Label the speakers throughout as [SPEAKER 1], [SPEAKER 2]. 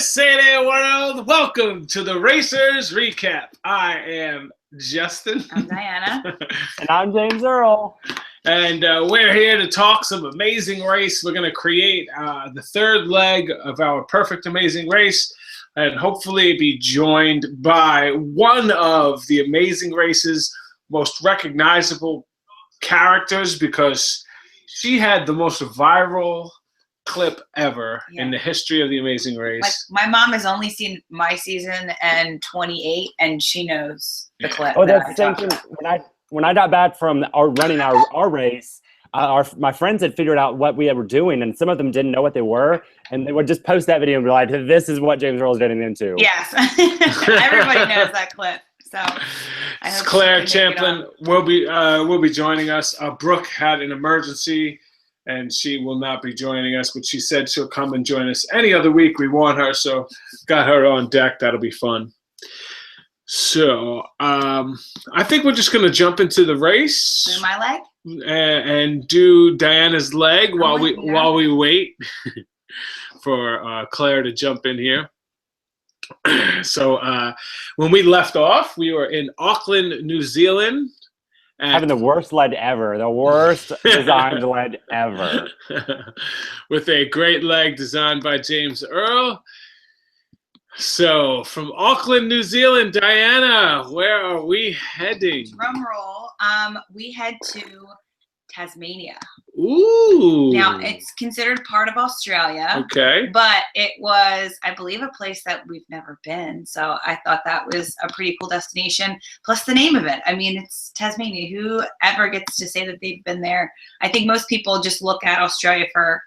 [SPEAKER 1] Say there world, welcome to the Racers Recap. I am Justin.
[SPEAKER 2] I'm Diana.
[SPEAKER 3] And I'm James Earl.
[SPEAKER 1] And we're here to talk some amazing race. We're going to create the third leg of our perfect amazing race and hopefully be joined by one of the amazing race's most recognizable characters because she had the most viral clip ever in the history of the amazing race.
[SPEAKER 2] Like, my mom has only seen my season and 28, and she knows the clip.
[SPEAKER 3] Oh, that's the same thing. When I got back from running our race, my friends had figured out what we were doing, and some of them didn't know what they were, and they would just post that video and be like, "This is what James Earl is getting into."
[SPEAKER 2] Yes, everybody knows that clip. So,
[SPEAKER 1] Claire Champlin will be joining us. Brooke had an emergency, and she will not be joining us, but she said she'll come and join us any other week. We want her, so got her on deck. That'll be fun. So I think we're just going to jump into the race.
[SPEAKER 2] Do my leg?
[SPEAKER 1] And do Diana's leg while we wait for Claire to jump in here. So when we left off, we were in Auckland, New Zealand.
[SPEAKER 3] Having the worst lead ever. The worst designed lead ever.
[SPEAKER 1] With a great leg designed by James Earl. So, from Auckland, New Zealand, Diana, where are we heading?
[SPEAKER 2] Drum roll. We head to Tasmania.
[SPEAKER 1] Ooh.
[SPEAKER 2] Now, it's considered part of Australia.
[SPEAKER 1] Okay.
[SPEAKER 2] But it was, I believe, a place that we've never been. So I thought that was a pretty cool destination. Plus the name of it. I mean, it's Tasmania. Who ever gets to say that they've been there? I think most people just look at Australia for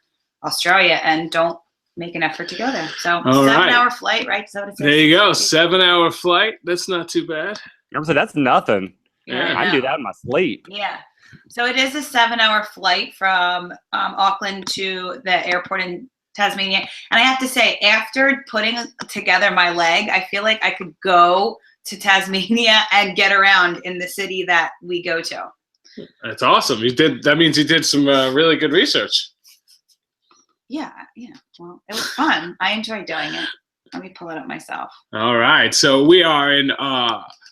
[SPEAKER 2] Australia and don't make an effort to go there. So 7-hour flight, right? So
[SPEAKER 1] there you go. 7-hour flight. That's not too bad.
[SPEAKER 3] So that's nothing.
[SPEAKER 1] Yeah,
[SPEAKER 3] I do that in my sleep.
[SPEAKER 2] Yeah. So it is a 7-hour flight from Auckland to the airport in Tasmania. And I have to say, after putting together my leg, I feel like I could go to Tasmania and get around in the city that we go to.
[SPEAKER 1] That's awesome. That means you did some really good research.
[SPEAKER 2] Yeah. Well, it was fun. I enjoyed doing it. Let me pull it up myself.
[SPEAKER 1] All right. So we are in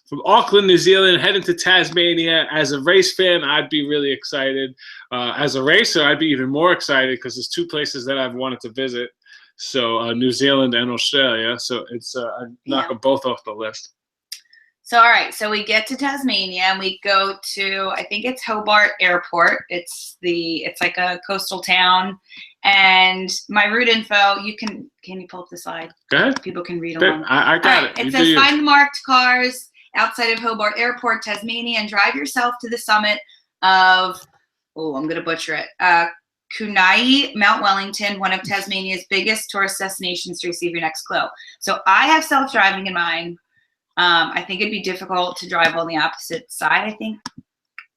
[SPEAKER 1] from Auckland, New Zealand, heading to Tasmania. As a race fan, I'd be really excited. As a racer, I'd be even more excited because there's two places that I've wanted to visit. So New Zealand and Australia. So it's I knock them both off the list.
[SPEAKER 2] So, all right. So we get to Tasmania and we go to, I think it's Hobart Airport. It's like a coastal town. And my route info, can you pull up the slide?
[SPEAKER 1] Go ahead.
[SPEAKER 2] People can read along.
[SPEAKER 1] I got it.
[SPEAKER 2] It says find the marked cars outside of Hobart Airport, Tasmania, and drive yourself to the summit of, I'm going to butcher it, Kunai Mount Wellington, one of Tasmania's biggest tourist destinations, to receive your next clue. So I have self-driving in mind. I think it'd be difficult to drive on the opposite side, I think.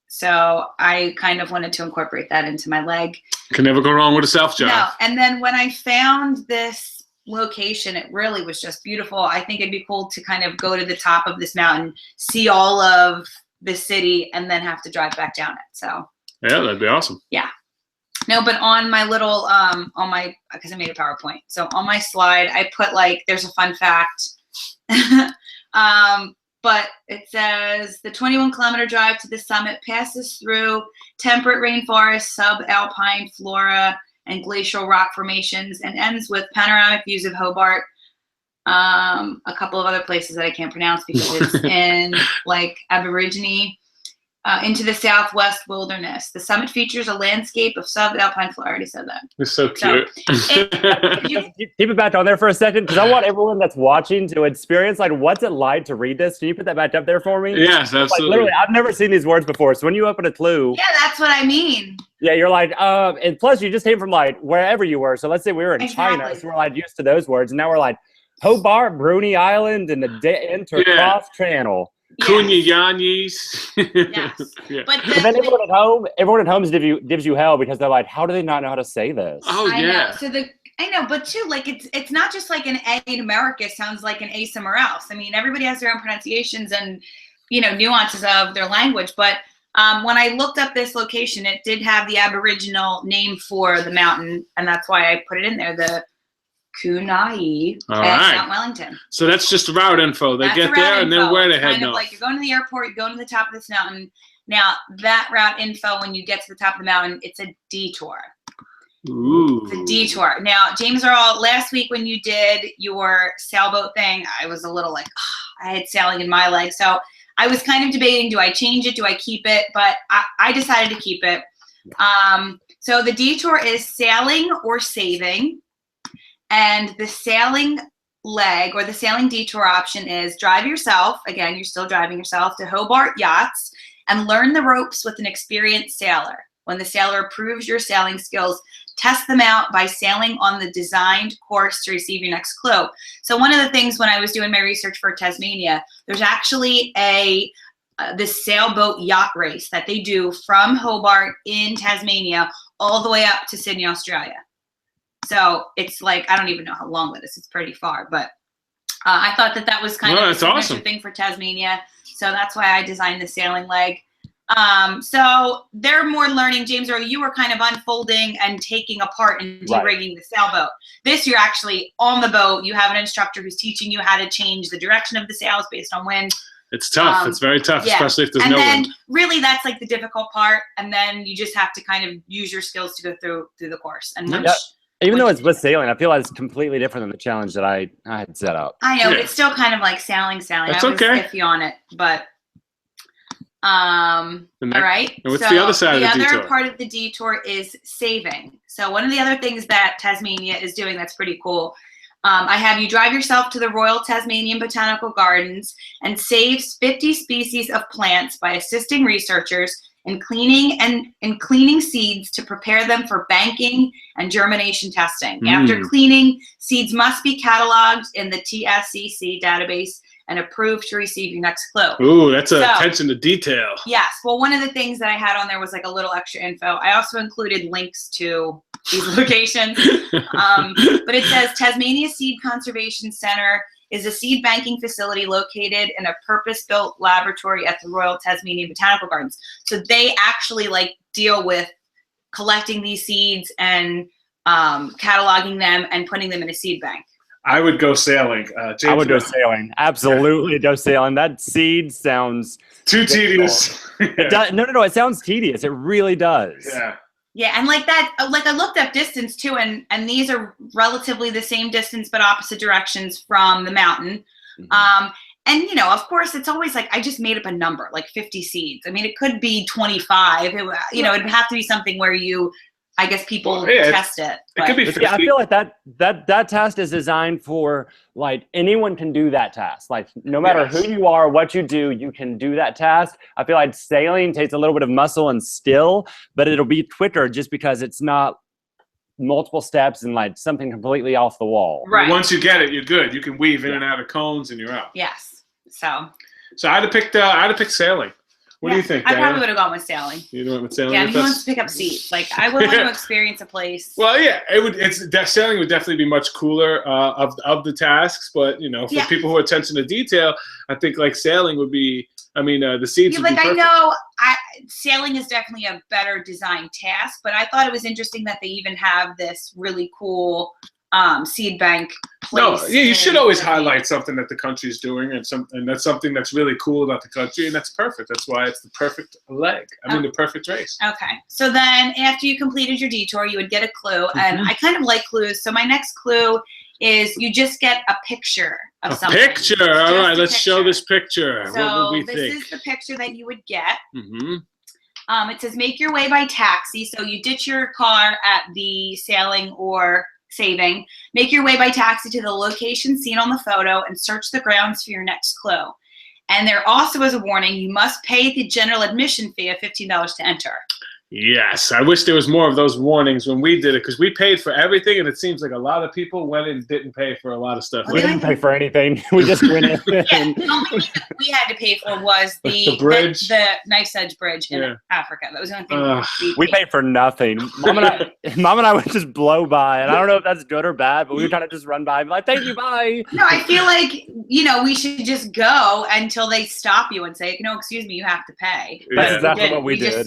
[SPEAKER 2] So I kind of wanted to incorporate that into my leg.
[SPEAKER 1] Can never go wrong with a self-drive.
[SPEAKER 2] No, and then when I found this location, it really was just beautiful. I think it'd be cool to kind of go to the top of this mountain, see all of the city, and then have to drive back down it. So
[SPEAKER 1] yeah, that'd be awesome.
[SPEAKER 2] Yeah. No, but on my little because I made a PowerPoint. So on my slide, I put there's a fun fact. But it says the 21-kilometer drive to the summit passes through temperate rainforest, subalpine flora, and glacial rock formations, and ends with panoramic views of Hobart. A couple of other places that I can't pronounce because it's in Aborigine. Into the southwest wilderness. The summit features a landscape of subalpine flora. I already said that.
[SPEAKER 1] It's so cute.
[SPEAKER 3] Keep it back on there for a second, because I want everyone that's watching to experience what's it like to read this. Can you put that back up there for me?
[SPEAKER 1] Yes, absolutely.
[SPEAKER 3] Literally, I've never seen these words before. So when you open a clue,
[SPEAKER 2] yeah, that's what I mean.
[SPEAKER 3] Yeah, you're and plus you just came from wherever you were. So let's say we were in China, so we're used to those words, and now we're Hobart, Bruny Island, and the Intercross Channel.
[SPEAKER 1] Kunya Yanyis.
[SPEAKER 2] Yes.
[SPEAKER 1] Yeah.
[SPEAKER 2] But
[SPEAKER 3] then everyone at home gives you hell because they're how do they not know how to say this?
[SPEAKER 1] Oh yeah.
[SPEAKER 2] I know, but too, it's not just an A in America sounds like an A somewhere else. I mean, everybody has their own pronunciations and nuances of their language. But when I looked up this location, it did have the Aboriginal name for the mountain, and that's why I put it in there. The Kunai
[SPEAKER 1] All
[SPEAKER 2] at
[SPEAKER 1] right.
[SPEAKER 2] Mount Wellington.
[SPEAKER 1] So that's just route info. They
[SPEAKER 2] That's
[SPEAKER 1] get
[SPEAKER 2] the
[SPEAKER 1] there
[SPEAKER 2] route
[SPEAKER 1] and then
[SPEAKER 2] info.
[SPEAKER 1] where they
[SPEAKER 2] It's
[SPEAKER 1] head
[SPEAKER 2] kind of
[SPEAKER 1] north.
[SPEAKER 2] like you're going to the airport, you're going to the top of this mountain. Now, that route info, when you get to the top of the mountain, it's a detour.
[SPEAKER 1] Ooh.
[SPEAKER 2] It's a detour. Now, James Earl, last week when you did your sailboat thing, I was a little like, I had sailing in my leg. So I was kind of debating, do I change it? Do I keep it? But I decided to keep it. So the detour is sailing or saving. And the sailing leg or the sailing detour option is drive yourself. Again, you're still driving yourself to Hobart Yachts and learn the ropes with an experienced sailor. When the sailor approves your sailing skills, test them out by sailing on the designed course to receive your next clue. So one of the things when I was doing my research for Tasmania, there's actually this sailboat yacht race that they do from Hobart in Tasmania all the way up to Sydney, Australia. So it's like, I don't even know how long that is. It's pretty far, but I thought that was kind of a signature thing for Tasmania. So that's why I designed the sailing leg. So they're more learning, James, or you were kind of unfolding and taking apart and de-rigging the sailboat. This, you're actually on the boat. You have an instructor who's teaching you how to change the direction of the sails based on wind.
[SPEAKER 1] It's tough. It's very tough, especially if there's no wind. And then
[SPEAKER 2] really that's like the difficult part. And then you just have to kind of use your skills to go through the course. And
[SPEAKER 3] even though it's with sailing, I feel like it's completely different than the challenge that I had set up.
[SPEAKER 2] I know, but it's still kind of like sailing.
[SPEAKER 1] That's
[SPEAKER 2] I was iffy on it, but all right.
[SPEAKER 1] And what's the other side of the detour?
[SPEAKER 2] The other part of the detour is saving. So one of the other things that Tasmania is doing that's pretty cool, I have you drive yourself to the Royal Tasmanian Botanical Gardens and save 50 species of plants by assisting researchers in cleaning seeds to prepare them for banking and germination testing. After cleaning, seeds must be cataloged in the TSCC database and approved to receive your next clue.
[SPEAKER 1] Ooh, that's attention to detail.
[SPEAKER 2] Yes. Well, one of the things that I had on there was like a little extra info. I also included links to these locations. But it says Tasmania Seed Conservation Center is a seed banking facility located in a purpose-built laboratory at the Royal Tasmanian Botanical Gardens. So they actually like deal with collecting these seeds and cataloging them and putting them in a seed bank.
[SPEAKER 1] I would go sailing. James,
[SPEAKER 3] I would go sailing. Absolutely go sailing. That seed sounds
[SPEAKER 1] too tedious.
[SPEAKER 3] No. It sounds tedious. It really does.
[SPEAKER 1] Yeah.
[SPEAKER 2] Yeah, and like that, like I looked up distance too, and these are relatively the same distance but opposite directions from the mountain. And you know, of course, it's always like I just made up a number, like 50 seeds. I mean, it could be 25. It'd have to be something where I guess people test it.
[SPEAKER 1] It could be 50.
[SPEAKER 3] Yeah, I feel like that test is designed for like anyone can do that task. Like no matter who you are, what you do, you can do that task. I feel like sailing takes a little bit of muscle and skill, but it'll be quicker just because it's not multiple steps and like something completely off the wall.
[SPEAKER 2] Right.
[SPEAKER 1] Once you get it, you're good. You can weave in and out of cones and you're out.
[SPEAKER 2] Yes. So
[SPEAKER 1] I'd have picked sailing. What do you think,
[SPEAKER 2] I
[SPEAKER 1] Diana?
[SPEAKER 2] probably would have gone with sailing.
[SPEAKER 1] You went with sailing?
[SPEAKER 2] Yeah, he wants to pick up seats. Like, I would want to experience a place.
[SPEAKER 1] Well, yeah, sailing would definitely be much cooler of the tasks, but for people who are attention to detail, I think like sailing would be. I mean, the seats would be perfect.
[SPEAKER 2] I know sailing is definitely a better designed task, but I thought it was interesting that they even have this really cool seed bank place.
[SPEAKER 1] You should always highlight something that the country's doing, and that's something that's really cool about the country, and that's perfect. That's why it's the perfect leg. The perfect race.
[SPEAKER 2] Okay. So then after you completed your detour, you would get a clue, and I kind of like clues. So my next clue is you just get a picture of something.
[SPEAKER 1] A picture. All right, let's show this picture.
[SPEAKER 2] So
[SPEAKER 1] what would we think?
[SPEAKER 2] This is the picture that you would get. It says make your way by taxi. So you ditch your car at the sailing or saving, make your way by taxi to the location seen on the photo and search the grounds for your next clue. And there also is a warning, you must pay the general admission fee of $15 to enter.
[SPEAKER 1] Yes, I wish there was more of those warnings when we did it, because we paid for everything, and it seems like a lot of people went and didn't pay for a lot of stuff.
[SPEAKER 3] We didn't pay for anything. We just went in.
[SPEAKER 2] The only thing that we had to pay for was the bridge, the Knife's Edge Bridge in Africa. That was the only thing
[SPEAKER 3] we paid for nothing. Mom and I would just blow by, and I don't know if that's good or bad, but we would kind of just run by and be like, thank you, bye.
[SPEAKER 2] No, I feel like, we should just go until they stop you and say, no, excuse me, you have to pay.
[SPEAKER 3] That's exactly what we did.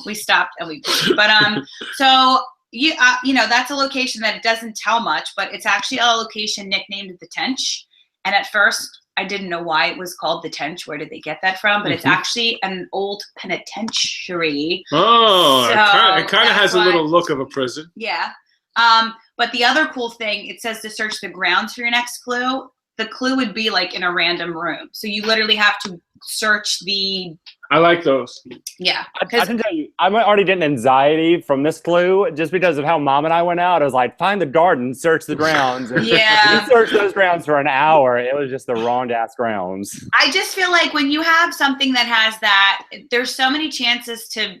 [SPEAKER 2] We stopped and we paid. But so you know, that's a location that it doesn't tell much, but it's actually a location nicknamed the Tench. And at first, I didn't know why it was called the Tench. Where did they get that from? But it's actually an old penitentiary.
[SPEAKER 1] Oh,
[SPEAKER 2] So
[SPEAKER 1] it kind of has a little look of a prison.
[SPEAKER 2] Yeah. But the other cool thing, it says to search the grounds for your next clue. The clue would be like in a random room. So you literally have to search the...
[SPEAKER 1] I like those.
[SPEAKER 2] Yeah.
[SPEAKER 3] I can tell you, I'm already getting anxiety from this clue just because of how Mom and I went out. I was like, find the garden, search the grounds. And
[SPEAKER 2] Yeah.
[SPEAKER 3] we searched those grounds for an hour. It was just the wrong ass grounds.
[SPEAKER 2] I just feel like when you have something that has that, there's so many chances to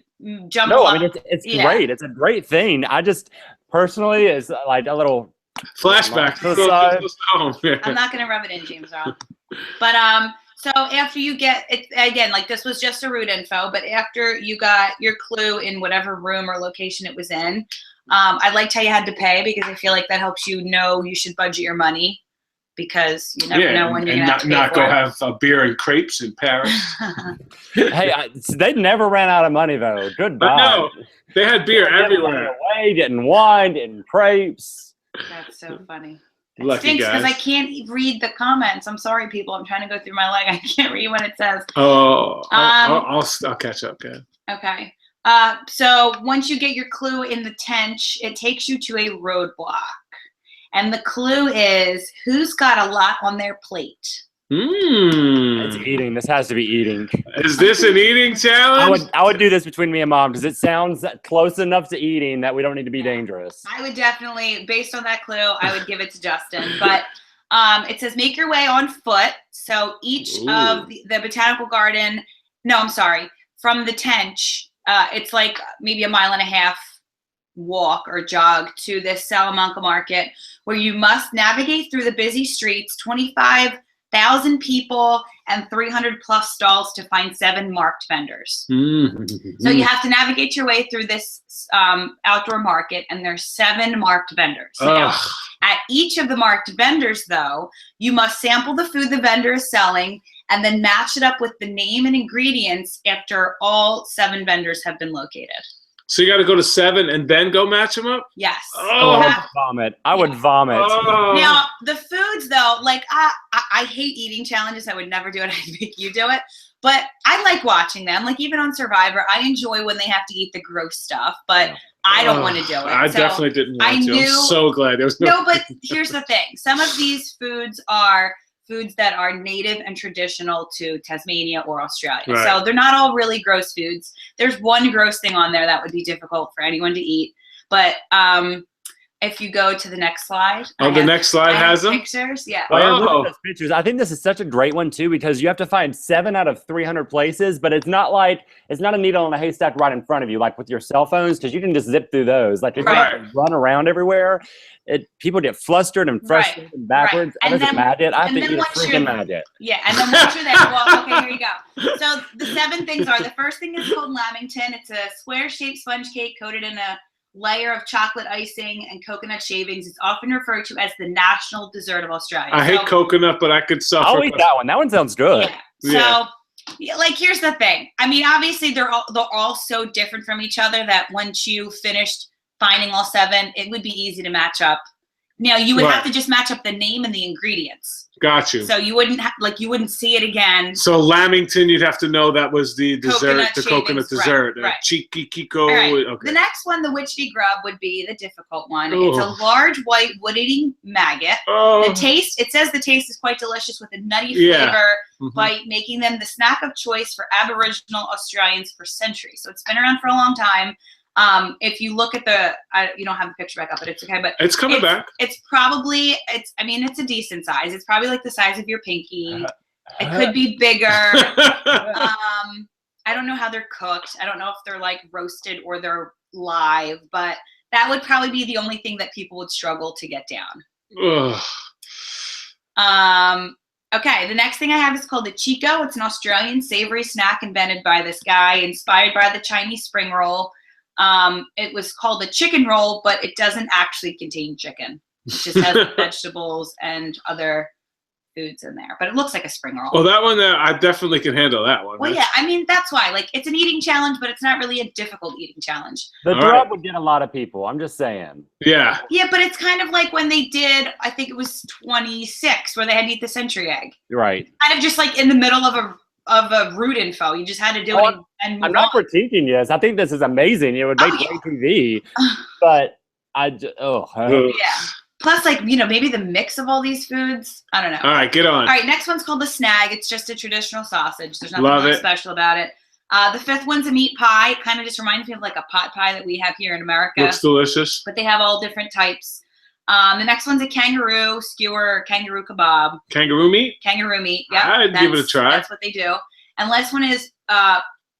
[SPEAKER 2] jump
[SPEAKER 3] No,
[SPEAKER 2] up.
[SPEAKER 3] I mean, it's great. It's a great thing. I just, personally, it's like a little...
[SPEAKER 1] Flashback.
[SPEAKER 2] I'm not going to rub it in, James. But, so after you get it, again, like this was just a route info, but after you got your clue in whatever room or location it was in, I liked how you had to pay because I feel like that helps you know you should budget your money because you never know when you're going to have to pay
[SPEAKER 1] not
[SPEAKER 2] for
[SPEAKER 1] go
[SPEAKER 2] it.
[SPEAKER 1] have a beer and crepes in Paris.
[SPEAKER 3] Hey, they never ran out of money though. Goodbye.
[SPEAKER 1] No, they had beer everywhere.
[SPEAKER 3] Away, getting wine, getting crepes.
[SPEAKER 2] That's so funny. It
[SPEAKER 1] Lucky
[SPEAKER 2] stinks because I
[SPEAKER 1] guys.
[SPEAKER 2] can't read the comments. I'm sorry, people. I'm trying to go through my leg. I can't read what it says.
[SPEAKER 1] Oh, I'll catch up. Okay.
[SPEAKER 2] Okay. So once you get your clue in the Tench, it takes you to a roadblock. And the clue is who's got a lot on their plate.
[SPEAKER 3] It's eating. This has to be eating.
[SPEAKER 1] Is this an eating challenge?
[SPEAKER 3] I would do this between me and Mom because it sounds close enough to eating that we don't need to be dangerous.
[SPEAKER 2] I would definitely, based on that clue, I would give it to Justin. But it says make your way on foot. So each of the botanical garden, no, I'm sorry, from the Tench, it's like maybe a mile and a half walk or jog to this Salamanca market where you must navigate through the busy streets, 25,000 people and 300 plus stalls to find 7 marked vendors. So you have to navigate your way through this outdoor market, and there's 7 marked vendors. Now, at each of the marked vendors, though, you must sample the food the vendor is selling and then match it up with the name and ingredients after all 7 vendors have been located.
[SPEAKER 1] So you got to go to 7 and then go match them up?
[SPEAKER 2] Yes.
[SPEAKER 1] Oh,
[SPEAKER 3] I would vomit. I would vomit.
[SPEAKER 1] Oh.
[SPEAKER 2] Now, the foods, though, like, I hate eating challenges. I would never do it. I'd make you do it. But I like watching them. Like, even on Survivor, I enjoy when they have to eat the gross stuff, but I don't want to do it.
[SPEAKER 1] I definitely didn't want to. I'm so glad there was
[SPEAKER 2] no. But here's the thing. Some of these foods are foods that are native and traditional to Tasmania or Australia.
[SPEAKER 1] Right.
[SPEAKER 2] So they're not all really gross foods. There's one gross thing on there that would be difficult for anyone to eat. But if you go to the next slide.
[SPEAKER 1] Oh, the next slide has them?
[SPEAKER 2] Pictures, yeah.
[SPEAKER 3] Well, look at those pictures. I think this is such a great one too because you have to find 7 out of 300 places, but it's not a needle in a haystack right in front of you like with your cell phones because you can just zip through those. Like if you have to run around everywhere, people get flustered and frustrated and backwards.
[SPEAKER 2] Right.
[SPEAKER 3] I was a maggot. I have to eat a freaking maggot.
[SPEAKER 2] Yeah, and then once you're there, well, okay, here you go. So the 7 things are: the first thing is called lamington. It's a square-shaped sponge cake coated in a layer of chocolate icing and coconut shavings. It's often referred to as the national dessert of Australia.
[SPEAKER 1] I hate coconut, but I could suffer.
[SPEAKER 3] I'll eat that one. That one sounds good.
[SPEAKER 2] Yeah. So, like, here's the thing. I mean, obviously, they're all so different from each other that once you finished finding all 7, it would be easy to match up. Now, you would have to just match up the name and the ingredients.
[SPEAKER 1] Got you.
[SPEAKER 2] So you wouldn't you wouldn't see it again.
[SPEAKER 1] So lamington, you'd have to know that was the dessert, coconut dessert.
[SPEAKER 2] Right.
[SPEAKER 1] Cheeky Kiko.
[SPEAKER 2] Right.
[SPEAKER 1] Okay.
[SPEAKER 2] The next one, the witchy grub, would be the difficult one. It's a large white wood-eating maggot. The taste, it says the taste is quite delicious with a nutty flavor bite, making them the snack of choice for Aboriginal Australians for centuries. So it's been around for a long time. If you look at you don't have the picture back up, but it's okay. But
[SPEAKER 1] it's coming back.
[SPEAKER 2] It's probably, I mean, it's a decent size. It's probably like the size of your pinky. It could be bigger. I don't know how they're cooked. I don't know if they're like roasted or they're live, but that would probably be the only thing that people would struggle to get down. Okay, the next thing I have is called the Chico. It's an Australian savory snack invented by this guy, inspired by the Chinese spring roll. It was called a chicken roll, but it doesn't actually contain chicken. It just has vegetables and other foods in there, but it looks like a spring roll.
[SPEAKER 1] Well, that one, I definitely can handle that one.
[SPEAKER 2] Well, yeah, I mean, that's why. Like, it's an eating challenge, but it's not really a difficult eating challenge.
[SPEAKER 3] The
[SPEAKER 1] All
[SPEAKER 3] grub
[SPEAKER 1] right.
[SPEAKER 3] would get a lot of people. I'm just saying.
[SPEAKER 1] Yeah.
[SPEAKER 2] Yeah, but it's kind of like when they did, I think it was 26, where they had to eat the century egg.
[SPEAKER 3] Right.
[SPEAKER 2] Kind of just like in the middle of a root info. You just had to do it and move
[SPEAKER 3] I'm not
[SPEAKER 2] on.
[SPEAKER 3] critiquing this. I think this is amazing. It would make great TV. But
[SPEAKER 2] Yeah. Plus, like, you know, maybe the mix of all these foods. I don't know.
[SPEAKER 1] All right, get on.
[SPEAKER 2] All right, next one's called the snag. It's just a traditional sausage. There's nothing
[SPEAKER 1] Love
[SPEAKER 2] really
[SPEAKER 1] it.
[SPEAKER 2] special about it. The fifth one's a meat pie. It kind of just reminds me of like a pot pie that we have here in America.
[SPEAKER 1] Looks delicious.
[SPEAKER 2] But they have all different types. The next one's a kangaroo skewer, kangaroo kebab.
[SPEAKER 1] Kangaroo meat?
[SPEAKER 2] Kangaroo meat. Yeah,
[SPEAKER 1] I'd give it a try.
[SPEAKER 2] That's what they do. And last one is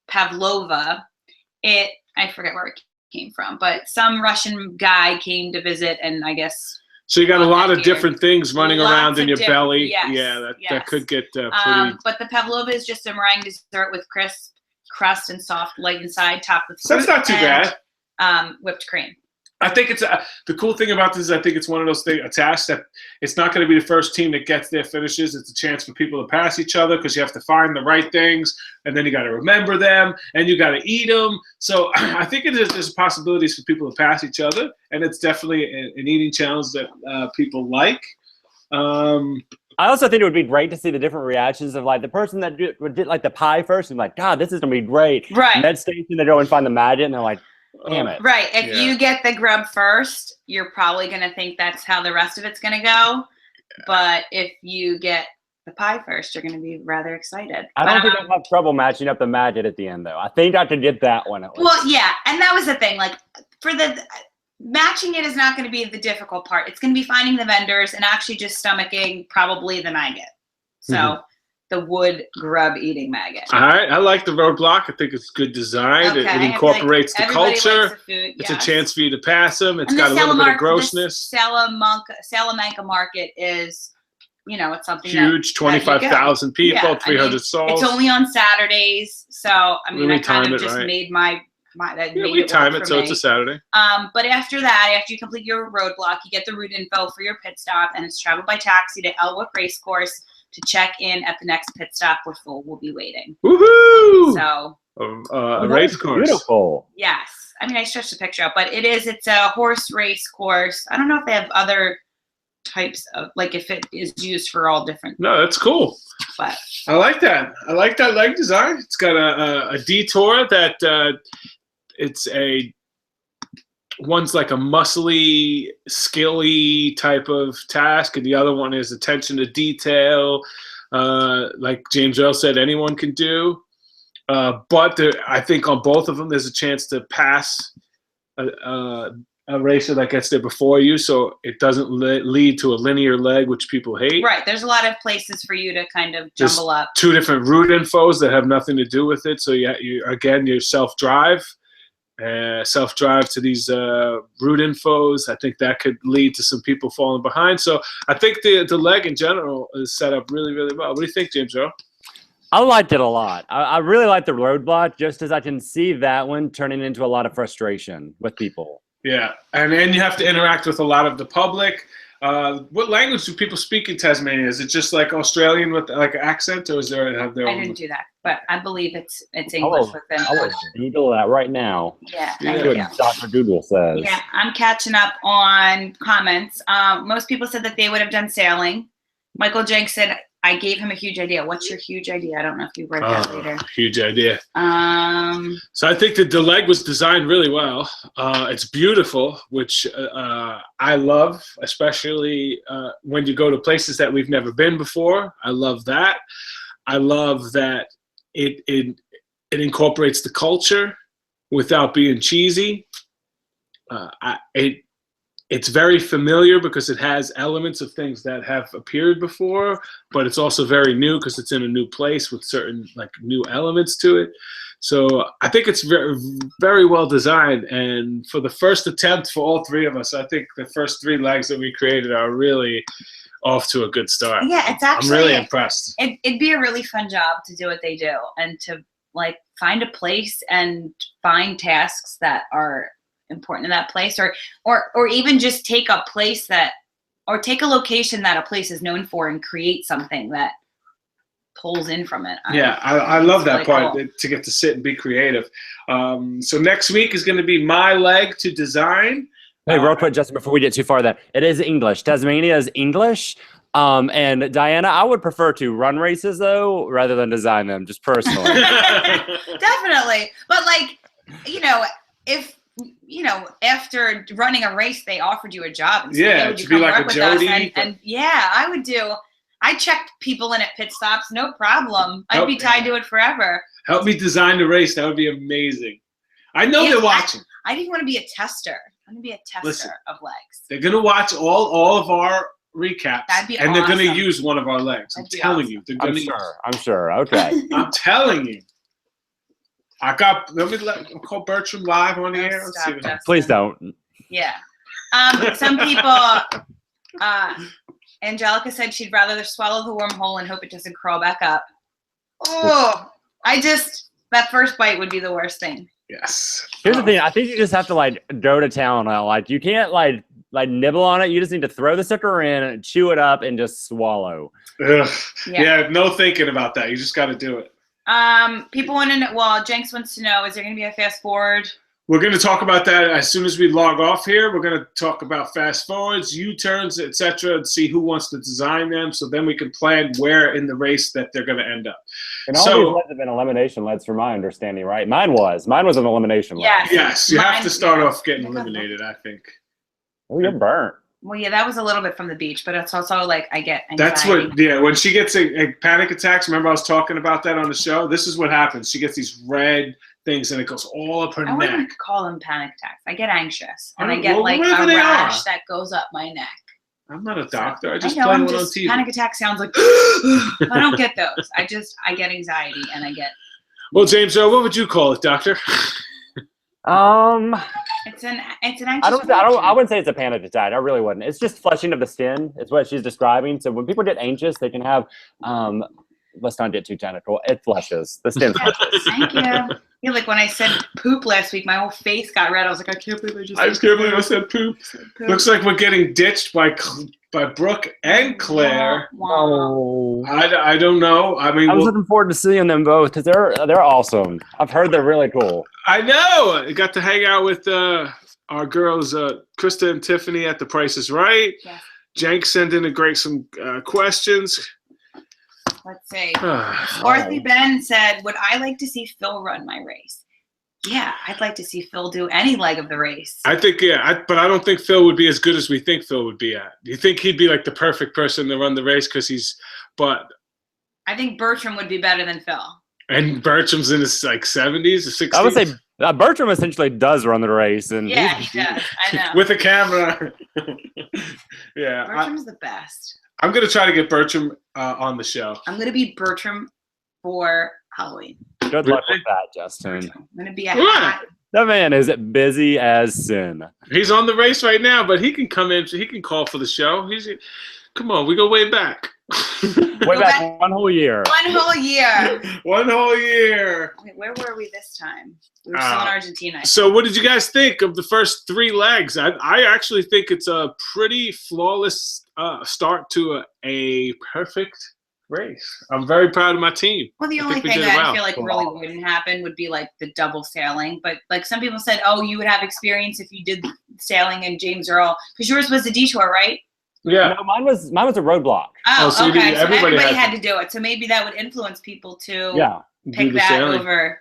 [SPEAKER 2] pavlova. I forget where it came from, but some Russian guy came to visit, and I guess.
[SPEAKER 1] So you got a lot of
[SPEAKER 2] here.
[SPEAKER 1] different things running
[SPEAKER 2] Lots
[SPEAKER 1] around in
[SPEAKER 2] of
[SPEAKER 1] your
[SPEAKER 2] different-
[SPEAKER 1] belly.
[SPEAKER 2] yes,
[SPEAKER 1] Yeah, that
[SPEAKER 2] yes.
[SPEAKER 1] could get pretty.
[SPEAKER 2] But the pavlova is just a meringue dessert with crisp crust and soft, light inside, topped with
[SPEAKER 1] So that's
[SPEAKER 2] fruit
[SPEAKER 1] not too
[SPEAKER 2] and,
[SPEAKER 1] bad.
[SPEAKER 2] Whipped cream.
[SPEAKER 1] I think it's the cool thing about this is I think it's one of those things, a task that it's not going to be the first team that gets their finishes. It's a chance for people to pass each other because you have to find the right things, and then you got to remember them, and you got to eat them. So I think there's possibilities for people to pass each other, and it's definitely an eating challenge that people like.
[SPEAKER 3] I also think it would be great to see the different reactions of like the person that did like the pie first and like, God, this is gonna be great.
[SPEAKER 2] Right.
[SPEAKER 3] Med station, they go and find the maggot and they're like, damn it.
[SPEAKER 2] Right. If
[SPEAKER 1] Yeah.
[SPEAKER 2] you get the grub first, you're probably going to think that's how the rest of it's going to go. But if you get the pie first, you're going to be rather excited.
[SPEAKER 3] I don't think I'll have trouble matching up the maggot at the end though. I think I could get that one at least.
[SPEAKER 2] Well, yeah. And that was the thing. Like, for the matching it is not going to be the difficult part. It's going to be finding the vendors and actually just stomaching probably the maggot. So the wood grub eating maggot.
[SPEAKER 1] All right, I like the roadblock. I think it's good design.
[SPEAKER 2] Okay, I
[SPEAKER 1] It
[SPEAKER 2] feel like
[SPEAKER 1] incorporates the
[SPEAKER 2] everybody likes
[SPEAKER 1] culture.
[SPEAKER 2] the food,
[SPEAKER 1] It's
[SPEAKER 2] yes.
[SPEAKER 1] a chance for you to pass them. It's
[SPEAKER 2] And
[SPEAKER 1] got
[SPEAKER 2] the
[SPEAKER 1] a little bit of
[SPEAKER 2] Salamanca-
[SPEAKER 1] grossness.
[SPEAKER 2] The Salamanca market is, you know, it's something
[SPEAKER 1] Huge, 25,000 people,
[SPEAKER 2] Yeah, I
[SPEAKER 1] 300
[SPEAKER 2] mean,
[SPEAKER 1] souls.
[SPEAKER 2] It's only on Saturdays, so I mean,
[SPEAKER 1] We
[SPEAKER 2] I kind
[SPEAKER 1] time
[SPEAKER 2] of
[SPEAKER 1] it
[SPEAKER 2] just
[SPEAKER 1] right.
[SPEAKER 2] made my that
[SPEAKER 1] Yeah,
[SPEAKER 2] made
[SPEAKER 1] we
[SPEAKER 2] it
[SPEAKER 1] time
[SPEAKER 2] work
[SPEAKER 1] it,
[SPEAKER 2] for
[SPEAKER 1] so
[SPEAKER 2] me.
[SPEAKER 1] it's a Saturday.
[SPEAKER 2] But after that, after you complete your roadblock, you get the route info for your pit stop, and it's travel by taxi to Elwood Racecourse to check in at the next pit stop where Full will be waiting.
[SPEAKER 1] Woohoo!
[SPEAKER 2] So
[SPEAKER 1] A race course.
[SPEAKER 3] Beautiful.
[SPEAKER 2] yes, I mean, I stretched the picture out, but it's a horse race course. I don't know if they have other types of, like, if it is used for all different,
[SPEAKER 1] No, that's cool.
[SPEAKER 2] but
[SPEAKER 1] I like that. I like that leg design. It's got a detour that one's like a muscly, skilly type of task, and the other one is attention to detail. Like James Earl said, anyone can do. But I think on both of them, there's a chance to pass a racer that gets there before you, so it doesn't lead to a linear leg, which people hate.
[SPEAKER 2] right, there's a lot of places for you to kind of
[SPEAKER 1] Just
[SPEAKER 2] jumble up.
[SPEAKER 1] Two different route infos that have nothing to do with it. So you self-drive. Self-drive to these route infos. I think that could lead to some people falling behind. So I think the leg in general is set up really, really well. What do you think, James Earl?
[SPEAKER 3] I liked it a lot. I really like the roadblock, just as I can see that one turning into a lot of frustration with people.
[SPEAKER 1] Yeah, and then you have to interact with a lot of the public. What language do people speak in Tasmania? Is it just like Australian with like an accent, or is there have their
[SPEAKER 2] I
[SPEAKER 1] own?
[SPEAKER 2] didn't do that, but I believe it's English with them.
[SPEAKER 3] I will Google that right now.
[SPEAKER 2] Yeah,
[SPEAKER 1] Yeah.
[SPEAKER 2] thank
[SPEAKER 3] See
[SPEAKER 2] you.
[SPEAKER 3] what Dr. Google says.
[SPEAKER 2] Yeah, I'm catching up on comments. Most people said that they would have done sailing. Michael Jenks said, I gave him a huge idea. What's your huge idea? I don't know if you read that later.
[SPEAKER 1] Huge idea.
[SPEAKER 2] So
[SPEAKER 1] I think that the leg was designed really well. It's beautiful, which I love, especially when you go to places that we've never been before. I love that. I love that it incorporates the culture without being cheesy. It's very familiar because it has elements of things that have appeared before, but it's also very new because it's in a new place with certain like new elements to it. So I think it's very, very well designed. And for the first attempt for all three of us, I think the first three legs that we created are really off to a good start.
[SPEAKER 2] yeah, it's actually
[SPEAKER 1] I'm really impressed.
[SPEAKER 2] It'd be a really fun job to do what they do and to like find a place and find tasks that are important in that place, or even just take a place that or take a location that a place is known for and create something that pulls in from it.
[SPEAKER 1] I love that
[SPEAKER 2] really
[SPEAKER 1] part,
[SPEAKER 2] cool.
[SPEAKER 1] to get to sit and be creative. So next week is going to be my leg to design.
[SPEAKER 3] Hey, real quick, Justin, before we get too far, that it is English. Tasmania is English. And Diana, I would prefer to run races though, rather than design them, just personally.
[SPEAKER 2] Definitely. But like, if after running a race they offered you a job and said, "Hey, would you
[SPEAKER 1] to be
[SPEAKER 2] come
[SPEAKER 1] like
[SPEAKER 2] work
[SPEAKER 1] a
[SPEAKER 2] with us?"
[SPEAKER 1] Jody.
[SPEAKER 2] And I checked people in at pit stops, no problem. I'd be tied to it forever.
[SPEAKER 1] Help me design the race. That would be amazing. I know they're watching.
[SPEAKER 2] I didn't want to be a tester. I'm going to be a tester of legs.
[SPEAKER 1] They're going to watch all of our recaps.
[SPEAKER 2] That'd be
[SPEAKER 1] and they're going to
[SPEAKER 2] awesome.
[SPEAKER 1] use one of our legs. I'm telling you. They're going to
[SPEAKER 3] I'm sure. Okay.
[SPEAKER 1] I'm telling you. Let me call Bertram live on the air. Let's see what
[SPEAKER 3] Please don't.
[SPEAKER 2] Yeah. Some people, Angelica said she'd rather swallow the wormhole and hope it doesn't crawl back up. Oh, that first bite would be the worst thing.
[SPEAKER 1] Yes.
[SPEAKER 3] Here's the thing. I think you just have to like go to town. Like you can't like nibble on it. You just need to throw the sucker in, chew it up, and just swallow.
[SPEAKER 1] Ugh. Yeah, no thinking about that. You just got to do it.
[SPEAKER 2] People want to know. Well, Jenks wants to know: is there going to be a fast forward?
[SPEAKER 1] We're going to talk about that as soon as we log off here. We're going to talk about fast forwards, U-turns, etc., and see who wants to design them. So then we can plan where in the race that they're going to end up.
[SPEAKER 3] And all these leads have been elimination leads, from my understanding, right? Mine was an elimination lead.
[SPEAKER 1] Yes, you have to start off getting eliminated, I think.
[SPEAKER 3] Oh, you're burnt.
[SPEAKER 2] Well, yeah, that was a little bit from the beach, but it's also like I get anxiety.
[SPEAKER 1] That's what, when she gets a panic attacks, remember I was talking about that on the show? This is what happens. She gets these red things and it goes all up her neck.
[SPEAKER 2] I wouldn't call them panic attacks. I get anxious and I get a rash that goes up my neck.
[SPEAKER 1] I'm not a doctor. I just play one on TV.
[SPEAKER 2] Panic attack sounds like I don't get those. I get anxiety and I get.
[SPEAKER 1] Well, James, what would you call it, doctor?
[SPEAKER 2] It's an anxious.
[SPEAKER 3] I wouldn't say it's a panic attack. I really wouldn't. It's just flushing of the skin. It's what she's describing. So when people get anxious, they can have. Let's not get too technical. It flushes. The skin flushes.
[SPEAKER 2] Thank you. Yeah, like when I said poop last week, my whole face got red. I was like, I can't believe I just
[SPEAKER 1] can't believe I said poop. Looks like we're getting ditched by Brooke and Claire.
[SPEAKER 3] Oh.
[SPEAKER 1] I don't know. I mean,
[SPEAKER 3] I was looking forward to seeing them both because they're awesome. I've heard they're really cool.
[SPEAKER 1] I know. I got to hang out with our girls, Krista and Tiffany at The Price is Right.
[SPEAKER 2] Yes.
[SPEAKER 1] Jank sent in some questions.
[SPEAKER 2] Let's see. Dorothy Ben said, would I like to see Phil run my race? Yeah, I'd like to see Phil do any leg of the race.
[SPEAKER 1] I think, but I don't think Phil would be as good as we think Phil would be at. Do you think he'd be like the perfect person to run the race? I
[SPEAKER 2] think Bertram would be better than Phil.
[SPEAKER 1] And Bertram's in his 70s or 60s?
[SPEAKER 3] I would say Bertram essentially does run the race. And
[SPEAKER 2] yeah, he does. I know.
[SPEAKER 1] With a camera. Yeah.
[SPEAKER 2] Bertram's the best.
[SPEAKER 1] I'm going to try to get Bertram on the show.
[SPEAKER 2] I'm going to be Bertram for Halloween.
[SPEAKER 3] Good luck with that, Justin.
[SPEAKER 2] I'm going to be a hat.
[SPEAKER 3] That man is busy as sin.
[SPEAKER 1] He's on the race right now, but he can come in. He can call for the show. Come on, we go way back.
[SPEAKER 3] Way back 1 whole year.
[SPEAKER 2] 1 whole year.
[SPEAKER 1] 1 whole year.
[SPEAKER 2] Wait, where were we this time? We were still in Argentina.
[SPEAKER 1] So what did you guys think of the first 3 legs? I actually think it's a pretty flawless start to a perfect race. I'm very proud of my team.
[SPEAKER 2] Well, the only thing that I feel like really wouldn't happen would be like the double sailing. But like some people said, oh, you would have experience if you did sailing in James Earl. Because yours was a detour, right?
[SPEAKER 1] Yeah.
[SPEAKER 3] No, mine was a roadblock.
[SPEAKER 2] Oh,
[SPEAKER 1] so
[SPEAKER 2] okay. So everybody
[SPEAKER 1] had
[SPEAKER 2] had to do it. So maybe that would influence people to pick that
[SPEAKER 1] sailing
[SPEAKER 2] over.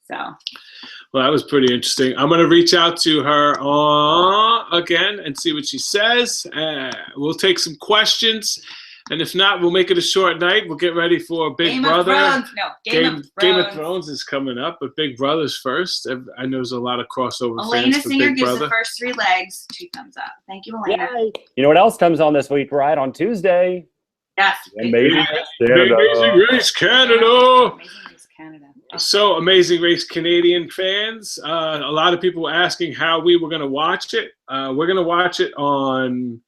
[SPEAKER 2] So.
[SPEAKER 1] Well, that was pretty interesting. I'm going to reach out to her again and see what she says. We'll take some questions. And if not, we'll make it a short night. We'll get ready for Big Brother. Game of Thrones is coming up, but Big Brother's first. I know there's a lot of crossover
[SPEAKER 2] Elena
[SPEAKER 1] fans for
[SPEAKER 2] Singer
[SPEAKER 1] Big
[SPEAKER 2] gives
[SPEAKER 1] Brother.
[SPEAKER 2] the first 3 legs 2 thumbs up. Thank you, Elena.
[SPEAKER 3] Yay. You know what else comes on this week, right? On Tuesday.
[SPEAKER 2] Yes.
[SPEAKER 3] Amazing
[SPEAKER 1] Race Canada.
[SPEAKER 2] Amazing Race Canada.
[SPEAKER 1] So, Amazing Race Canadian fans. A lot of people were asking how we were going to watch it. We're going to watch it on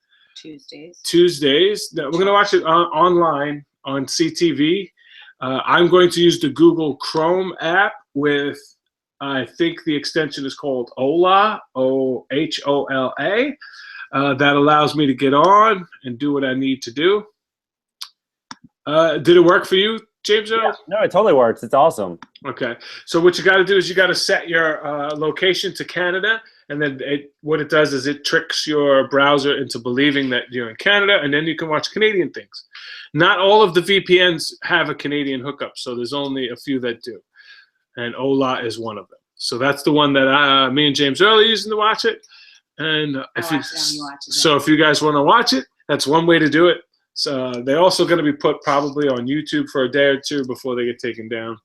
[SPEAKER 1] Tuesdays. We're going to watch it online on CTV. I'm going to use the Google Chrome app with, I think the extension is called OHOLA, OHOLA. that allows me to get on and do what I need to do. Did it work for you, James Earl?
[SPEAKER 3] Yeah, no, it totally works. It's awesome.
[SPEAKER 1] Okay. So what you got to do is you got to set your location to Canada, and then what it does is it tricks your browser into believing that you're in Canada, and then you can watch Canadian things. Not all of the VPNs have a Canadian hookup, so there's only a few that do, and Ola is one of them. So that's the one that me and James Earl are using to watch it. And if you guys want to watch it, that's one way to do it. So they're also going to be put probably on YouTube for a day or two before they get taken down.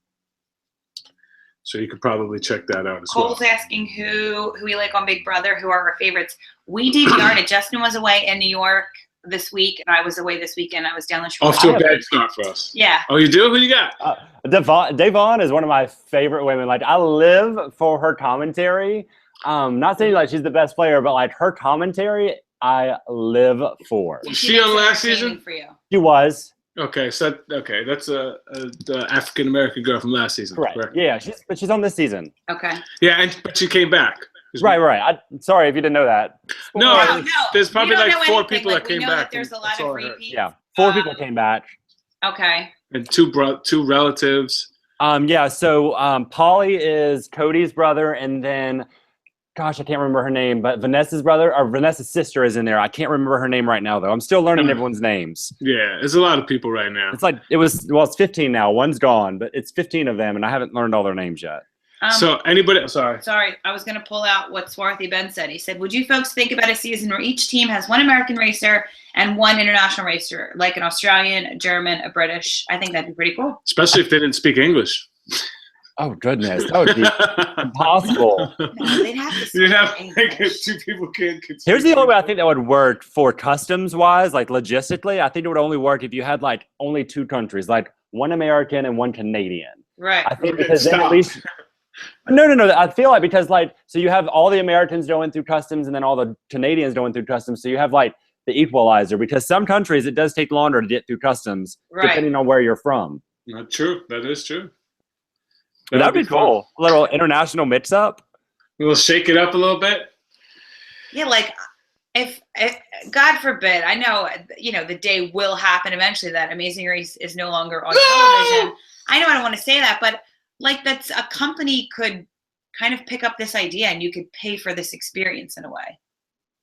[SPEAKER 1] So you could probably check that out as well.
[SPEAKER 2] Cole's asking who we like on Big Brother, who are our favorites. We DVR'd it. Justin was away in New York this week, and I was away this weekend. I was down the street.
[SPEAKER 1] Off to a bad start for us.
[SPEAKER 2] Yeah.
[SPEAKER 1] Oh, you do? Who you got?
[SPEAKER 3] Devon is one of my favorite women. Like, I live for her commentary. Not saying like she's the best player, but like her commentary, I live for.
[SPEAKER 1] Was she on last season?
[SPEAKER 2] For you.
[SPEAKER 3] She was.
[SPEAKER 1] Okay, so that's the African American girl from last season.
[SPEAKER 3] Correct. Yeah, she's on this season.
[SPEAKER 2] Okay.
[SPEAKER 1] Yeah, but she came back.
[SPEAKER 3] Right. Sorry if you didn't know that.
[SPEAKER 1] No, there's probably like 4 people
[SPEAKER 2] like,
[SPEAKER 1] that came back.
[SPEAKER 2] That there's a lot of repeats.
[SPEAKER 3] Yeah, 4 people came back.
[SPEAKER 2] Okay.
[SPEAKER 1] And two relatives.
[SPEAKER 3] Yeah. So Polly is Cody's brother, and then, gosh, I can't remember her name, but Vanessa's sister is in there. I can't remember her name right now, though. I'm still learning everyone's names.
[SPEAKER 1] Yeah, there's a lot of people right now.
[SPEAKER 3] It's 15 now. One's gone, but it's 15 of them, and I haven't learned all their names yet.
[SPEAKER 1] So anybody, sorry,
[SPEAKER 2] I was going to pull out what Swarthy Ben said. He said, would you folks think about a season where each team has one American racer and one international racer, like an Australian, a German, a British? I think that'd be pretty cool.
[SPEAKER 1] Especially if they didn't speak English.
[SPEAKER 3] Oh, goodness. That would be impossible.
[SPEAKER 2] No, they'd have to speak
[SPEAKER 1] You'd have
[SPEAKER 2] English.
[SPEAKER 1] 2 people can't speak.
[SPEAKER 3] Here's the only way I think that would work for customs-wise, like logistically. I think it would only work if you had like only 2 countries, like one American and one Canadian.
[SPEAKER 2] Right.
[SPEAKER 3] I think because then at least... No. I feel like because so you have all the Americans going through customs and then all the Canadians going through customs. So you have like the equalizer, because some countries it does take longer to get through customs depending on where you're from.
[SPEAKER 1] Not true. That is true.
[SPEAKER 3] That'd be cool. A little international mix up.
[SPEAKER 1] We'll shake it up a little bit.
[SPEAKER 2] Yeah, like if God forbid, I know the day will happen eventually that Amazing Race is no longer on television. I know I don't want to say that, but like that's a company could kind of pick up this idea and you could pay for this experience in a way,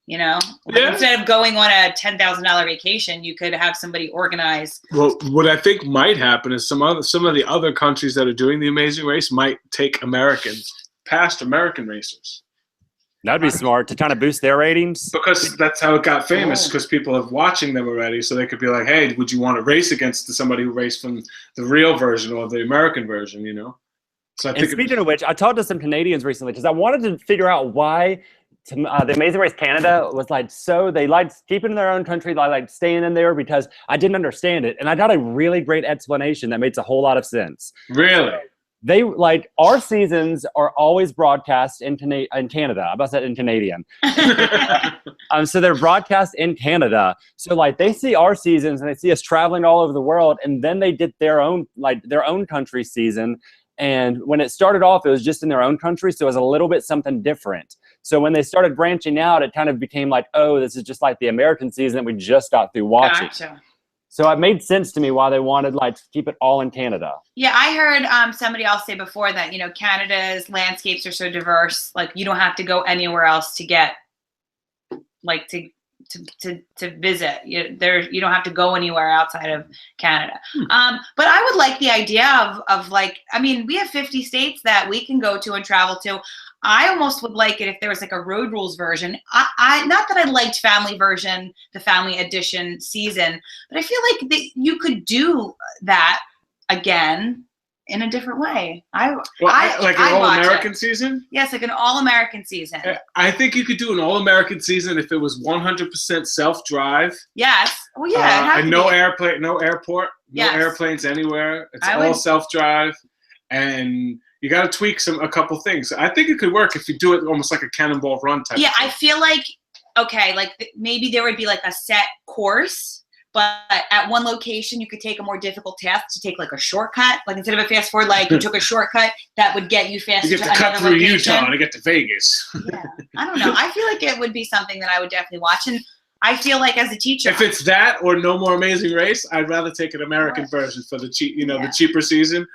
[SPEAKER 2] instead of going on a $10,000 vacation, you could have somebody organize.
[SPEAKER 1] Well, what I think might happen is some of the other countries that are doing the Amazing Race might take past American racers.
[SPEAKER 3] That'd be smart to kind of boost their ratings.
[SPEAKER 1] Because that's how it got famous, because people are watching them already, so they could be like, hey, would you want to race against somebody who raced from the real version or the American version, So I think
[SPEAKER 3] speaking of which, I talked to some Canadians recently because I wanted to figure out why the Amazing Race Canada was they liked keeping in their own country, like staying in there, because I didn't understand it. And I got a really great explanation that makes a whole lot of sense.
[SPEAKER 1] Really?
[SPEAKER 3] They our seasons are always broadcast in Canada. I about said in Canadian. So they're broadcast in Canada. So they see our seasons and they see us traveling all over the world, and then they did their own country season. And when it started off, it was just in their own country, so it was a little bit something different. So when they started branching out, it kind of became like, oh, this is just like the American season that we just got through watching.
[SPEAKER 2] Gotcha.
[SPEAKER 3] So it made sense to me why they wanted to keep it all in Canada.
[SPEAKER 2] Yeah, I heard somebody else say before that, Canada's landscapes are so diverse, you don't have to go anywhere else to get to visit. You don't have to go anywhere outside of Canada. But I would like the idea of we have 50 states that we can go to and travel to. I almost would like it if there was a road rules version. I not that I liked family version, the family edition season, but I feel like you could do that again in a different way.
[SPEAKER 1] An all-American season?
[SPEAKER 2] Yes, like an all-American season.
[SPEAKER 1] I think you could do an all-American season if it was 100% self-drive.
[SPEAKER 2] Yes. Well, yeah.
[SPEAKER 1] And no airplane, no airport, no
[SPEAKER 2] Yes.
[SPEAKER 1] airplanes anywhere. It's all self-drive, and you got to tweak a couple things. I think it could work if you do it almost like a Cannonball Run type.
[SPEAKER 2] Yeah, I feel maybe there would be a set course, but at one location you could take a more difficult task to take like a shortcut. Like instead of a fast forward, like you took a shortcut that would get you faster
[SPEAKER 1] You get
[SPEAKER 2] to
[SPEAKER 1] to cut
[SPEAKER 2] another
[SPEAKER 1] through
[SPEAKER 2] location.
[SPEAKER 1] Utah to get to Vegas.
[SPEAKER 2] Yeah, I don't know. I feel like it would be something that I would definitely watch, and I feel like as a teacher,
[SPEAKER 1] If it's that or No More Amazing Race, I'd rather take an American version for the cheap, the cheaper season.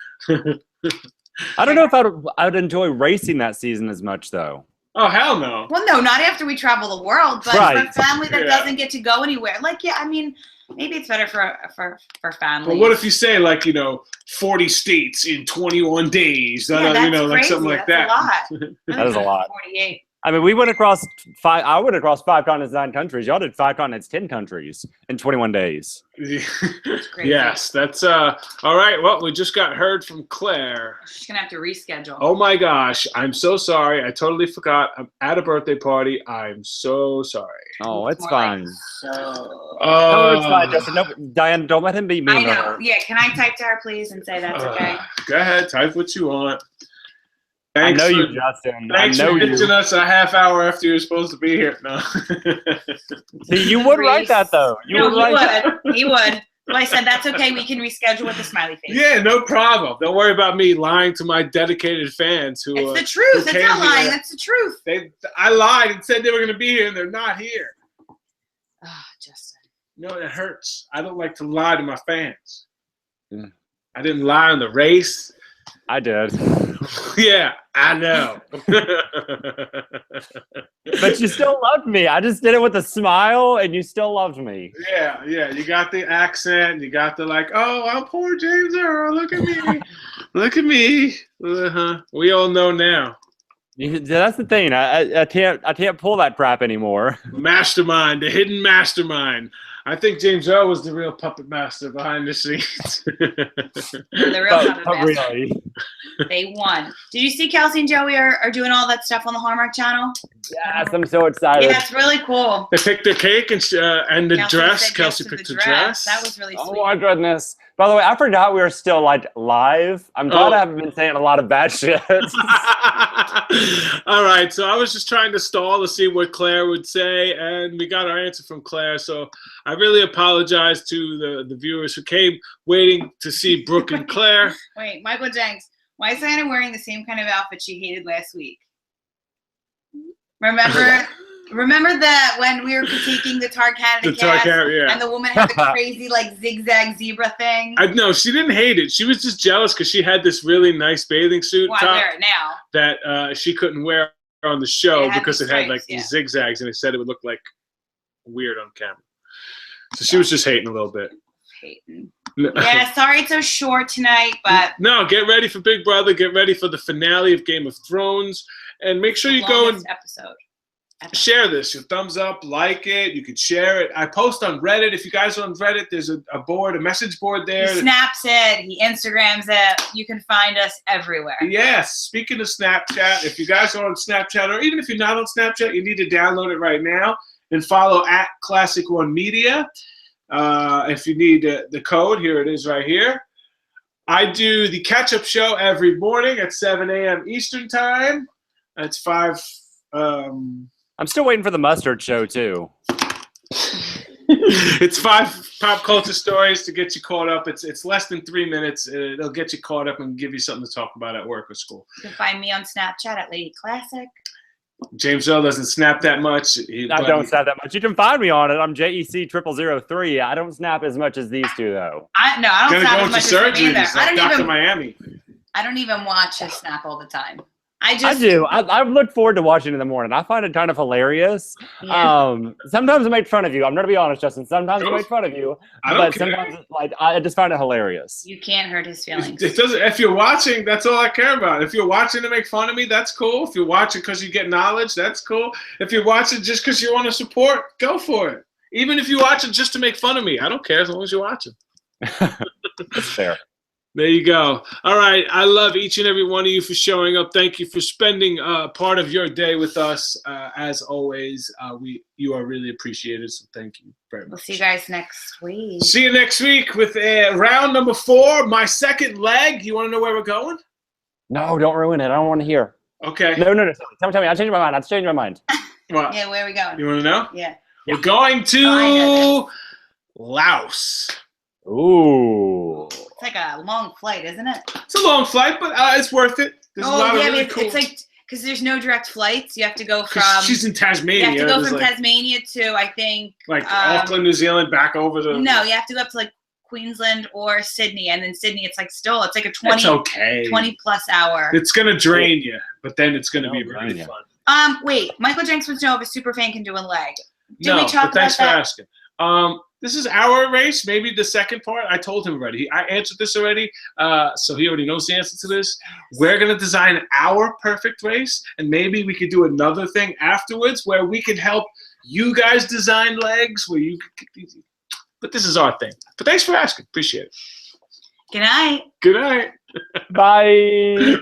[SPEAKER 3] I don't know if I'd enjoy racing that season as much though.
[SPEAKER 1] Oh, hell no.
[SPEAKER 2] well, no, not after we travel the world, but
[SPEAKER 3] Right.
[SPEAKER 2] for a family that
[SPEAKER 1] Yeah.
[SPEAKER 2] doesn't get to go anywhere. Like, yeah, I mean, maybe it's better for families.
[SPEAKER 1] But what if you say, like, 40 states in 21 days?
[SPEAKER 2] Yeah, that's
[SPEAKER 1] like
[SPEAKER 2] crazy.
[SPEAKER 1] something like
[SPEAKER 2] That's
[SPEAKER 1] that.
[SPEAKER 2] a lot.
[SPEAKER 3] That is a lot.
[SPEAKER 2] 48.
[SPEAKER 3] I mean, we went across 5. I went across 5 continents, 9 countries. Y'all did 5 continents, 10 countries in 21 days.
[SPEAKER 2] Crazy.
[SPEAKER 1] Yes, that's all right. Well, we just got heard from Claire.
[SPEAKER 2] She's gonna have to reschedule.
[SPEAKER 1] Oh my gosh, I'm so sorry. I totally forgot. I'm at a birthday party. I'm so sorry.
[SPEAKER 3] Oh, it's
[SPEAKER 2] More
[SPEAKER 3] fine.
[SPEAKER 2] like, so.
[SPEAKER 3] No, it's fine, Justin. No, Diane, don't let him be mean
[SPEAKER 2] I
[SPEAKER 3] to
[SPEAKER 2] know.
[SPEAKER 3] her.
[SPEAKER 2] Yeah, can I type to her, please, and say that's okay?
[SPEAKER 1] Go ahead, type what you want.
[SPEAKER 3] I
[SPEAKER 1] Thanks
[SPEAKER 3] know
[SPEAKER 1] for,
[SPEAKER 3] you, Justin. I
[SPEAKER 1] Thanks
[SPEAKER 3] know
[SPEAKER 1] for
[SPEAKER 3] you.
[SPEAKER 1] ditching us a half hour after you were supposed to be here. No.
[SPEAKER 3] See, you would write that though. You
[SPEAKER 2] No,
[SPEAKER 3] would write that.
[SPEAKER 2] he would. Well, I said that's okay. We can reschedule with the smiley face.
[SPEAKER 1] Yeah, no problem. Don't worry about me lying to my dedicated fans who.
[SPEAKER 2] It's the truth.
[SPEAKER 1] who
[SPEAKER 2] It's not
[SPEAKER 1] came
[SPEAKER 2] lying.
[SPEAKER 1] here.
[SPEAKER 2] That's the truth.
[SPEAKER 1] I lied and said they were going to be here, and they're not here.
[SPEAKER 2] Ah, Justin.
[SPEAKER 1] No, it hurts. I don't like to lie to my fans.
[SPEAKER 3] Yeah.
[SPEAKER 1] I didn't lie on the race.
[SPEAKER 3] I did.
[SPEAKER 1] Yeah, I know.
[SPEAKER 3] But you still loved me. I just did it with a smile, and you still loved me.
[SPEAKER 1] Yeah. You got the accent. You got the oh, I'm poor James Earl. Look at me. Look at me. Uh-huh. We all know now.
[SPEAKER 3] That's the thing. I can't pull that crap anymore.
[SPEAKER 1] Mastermind, the hidden mastermind. I think James Earl was the real puppet master behind the scenes.
[SPEAKER 2] The real puppet master.
[SPEAKER 3] Really.
[SPEAKER 2] They won. Did you see Kelsey and Joey are doing all that stuff on the Hallmark Channel?
[SPEAKER 3] Yes, I'm so excited.
[SPEAKER 2] Yeah, it's really cool.
[SPEAKER 1] They picked their cake and the
[SPEAKER 2] Kelsey
[SPEAKER 1] dress.
[SPEAKER 2] said yes
[SPEAKER 1] Kelsey
[SPEAKER 2] to
[SPEAKER 1] picked
[SPEAKER 2] the
[SPEAKER 1] the dress.
[SPEAKER 2] That was really
[SPEAKER 3] Oh
[SPEAKER 2] sweet.
[SPEAKER 3] my goodness. By the way, I forgot we were still live. I'm glad I haven't been saying a lot of bad shit.
[SPEAKER 1] All right, so I was just trying to stall to see what Claire would say, and we got our answer from Claire. So I really apologize to the viewers who came waiting to see Brooke and Claire.
[SPEAKER 2] Wait, Michael Jenks. Why is Diana wearing the same kind of outfit she hated last week? Remember that when we were critiquing the Tar Canada cast,
[SPEAKER 1] yeah.
[SPEAKER 2] and the woman had the crazy zigzag zebra thing?
[SPEAKER 1] No, she didn't hate it. She was just jealous because she had this really nice bathing suit
[SPEAKER 2] Well, I
[SPEAKER 1] top
[SPEAKER 2] wear it now.
[SPEAKER 1] that she couldn't wear on the show
[SPEAKER 2] It had
[SPEAKER 1] because
[SPEAKER 2] the
[SPEAKER 1] it had
[SPEAKER 2] stripes,
[SPEAKER 1] these zigzags, and it said it would look weird on camera. So she was just hating a little bit.
[SPEAKER 2] Hating. Yeah, sorry it's so short tonight, but
[SPEAKER 1] no, get ready for Big Brother. Get ready for the finale of Game of Thrones, and make sure you go and
[SPEAKER 2] episode.
[SPEAKER 1] Share this. Your thumbs up, like it. You can share it. I post on Reddit. If you guys are on Reddit, there's a message board there.
[SPEAKER 2] He snaps it. He Instagrams it. You can find us everywhere.
[SPEAKER 1] Yes. Speaking of Snapchat, if you guys are on Snapchat, or even if you're not on Snapchat, you need to download it right now and follow @Classic One Media. If you need the code, here it is right here. I do the catch-up show every morning at 7 a.m. Eastern time. That's 5.
[SPEAKER 3] I'm still waiting for the mustard show too.
[SPEAKER 1] It's 5 pop culture stories to get you caught up. It's less than 3 minutes. It'll get you caught up and give you something to talk about at work or school.
[SPEAKER 2] You can find me on Snapchat at Lady Classic.
[SPEAKER 1] James Earl doesn't snap that much.
[SPEAKER 3] I don't snap that much. You can find me on it. I'm JEC0003. I don't snap as much as these two though.
[SPEAKER 2] I don't
[SPEAKER 1] Gonna
[SPEAKER 2] snap
[SPEAKER 1] go
[SPEAKER 2] as
[SPEAKER 1] into
[SPEAKER 2] much
[SPEAKER 1] surgery.
[SPEAKER 2] as him
[SPEAKER 1] He's
[SPEAKER 2] either.
[SPEAKER 1] like Dr. Miami.
[SPEAKER 2] I don't even watch his snap all the time.
[SPEAKER 3] I do. I look forward to watching it in the morning. I find it kind of hilarious.
[SPEAKER 2] Yeah.
[SPEAKER 3] Sometimes I make fun of you. I'm going to be honest, Justin. Sometimes I make fun of you.
[SPEAKER 1] I don't
[SPEAKER 3] but
[SPEAKER 1] care.
[SPEAKER 3] sometimes I just find it hilarious.
[SPEAKER 2] You can't hurt his feelings.
[SPEAKER 1] It doesn't. If you're watching, that's all I care about. If you're watching to make fun of me, that's cool. If you're watching because you get knowledge, that's cool. If you're watching just because you want to support, go for it. Even if you watch it just to make fun of me, I don't care as long as you're watching.
[SPEAKER 3] That's fair.
[SPEAKER 1] There you go. All right. I love each and every one of you for showing up. Thank you for spending part of your day with us. As always, you are really appreciated. So thank you very much.
[SPEAKER 2] We'll see you guys next week.
[SPEAKER 1] See you next week with round number 4, my second leg. You want to know where we're going?
[SPEAKER 3] No, don't ruin it. I don't want to hear.
[SPEAKER 1] Okay.
[SPEAKER 3] No. Tell me. I'll change my mind. I'll change my mind.
[SPEAKER 1] What?
[SPEAKER 2] Yeah, where are we going?
[SPEAKER 1] You want to know?
[SPEAKER 2] Yeah.
[SPEAKER 1] We're going to Laos.
[SPEAKER 3] Ooh.
[SPEAKER 2] It's like a long flight, isn't it?
[SPEAKER 1] It's a long flight, but it's worth it. There's a lot of really
[SPEAKER 2] but
[SPEAKER 1] cool.
[SPEAKER 2] it's like because there's no direct flights. You have to go from.
[SPEAKER 1] She's in Tasmania.
[SPEAKER 2] You have to go from
[SPEAKER 1] like,
[SPEAKER 2] Tasmania to I think
[SPEAKER 1] Auckland, New Zealand, back over to.
[SPEAKER 2] No, you have to go up to like Queensland or Sydney, and then Sydney, it's like a 20.
[SPEAKER 1] It's okay.
[SPEAKER 2] 20+ hour.
[SPEAKER 1] It's gonna drain you, but then it's gonna be really fun.
[SPEAKER 2] Wait, Michael Jenks wants to know if a super fan can do a leg. Did
[SPEAKER 1] No,
[SPEAKER 2] we talk
[SPEAKER 1] but thanks for
[SPEAKER 2] about
[SPEAKER 1] asking. This is our race. Maybe the second part. I told him already. I answered this already, so he already knows the answer to this. We're gonna design our perfect race, and maybe we could do another thing afterwards where we could help you guys design legs. Where you could, but this is our thing. But thanks for asking. Appreciate it.
[SPEAKER 2] Good night.
[SPEAKER 1] Good night.
[SPEAKER 3] Bye.